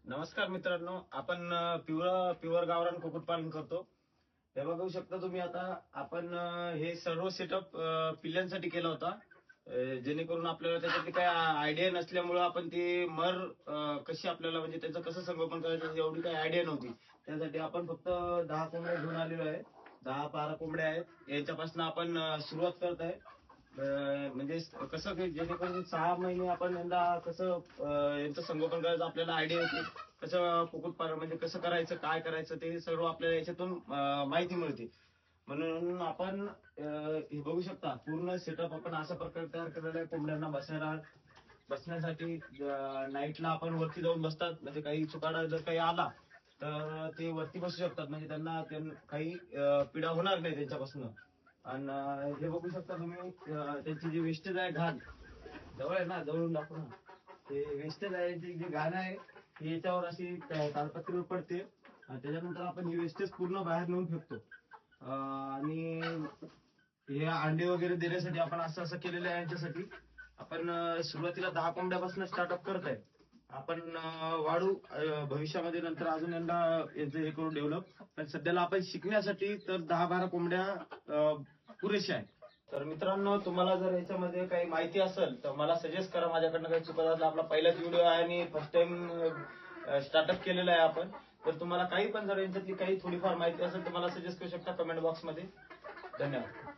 नमस्कार मित्रांनो, आपण प्युअर गावरान कुक्कुटपालन करतो. हे बघू शकता तुम्ही. आता आपण हे सर्व सेटअप पिल्लांसाठी केला होता, जेणेकरून आपल्याला त्याच्यातली काही आयडिया नसल्यामुळे आपण ती कशी आपल्याला म्हणजे त्याचं कसं संगोपन करायचं एवढी काही आयडिया नव्हती. त्यासाठी आपण फक्त 10 कोंबड्या घेऊन आलेलो आहे. 10-12 कोंबड्या आहेत. याच्यापासून आपण सुरुवात करत आहे. म्हणजे कसं की जेणेकरून 6 महिने आपण यंदा कसं यांचं संगोपन करायचं आपल्याला आयडिया येते. कसं कुक्कुटपालन म्हणजे कसं करायचं, काय करायचं ते सर्व आपल्याला याच्यातून माहिती मिळते. म्हणून आपण हे बघू शकता, पूर्ण सेटअप आपण अशा प्रकारे तयार केलेला आहे. कोंबड्यांना बसण्यासाठी नाईटला आपण वरती जाऊन बसतात. म्हणजे काही चुकाडा जर काही आला तर ते वरती बसू शकतात. म्हणजे त्यांना काही पीडा होणार नाही त्यांच्यापासून. आणि हे बघू शकता तुम्ही, त्यांची जी वेस्टेज आहे घाण, जवळ आहे ना, जवळून दाखवू ना. ते वेस्टेज आहे, जी जी घाण आहे ती याच्यावर अशी ताडपत्रीवर पडते. आणि त्याच्यानंतर आपण ही वेस्टेज पूर्ण बाहेर नेऊन फेकतो. आणि हे अंडे वगैरे देण्यासाठी आपण असं असं केलेलं आहे. यांच्यासाठी आपण सुरुवातीला 10 कोंबड्यापासून स्टार्टअप करत आहे. आपण वाढू भविष्यामध्ये, नंतर अजून यांचं हे करू डेव्हलप. पण सध्याला आपण शिकण्यासाठी तर 10-12 कोंबड्या पुरेशा आहे. तर मित्रांनो, तुम्हाला जर याच्यामध्ये काही माहिती असेल तर मला सजेस्ट करा. माझ्याकडनं काही चुका झाला, आपला पहिलाच व्हिडिओ आहे आणि फर्स्ट टाइम स्टार्टअप केलेला आहे आपण. तर तुम्हाला काही पण जर यांच्यातली काही थोडीफार माहिती असेल तर मला सजेस्ट करू शकता कमेंट बॉक्समध्ये. धन्यवाद.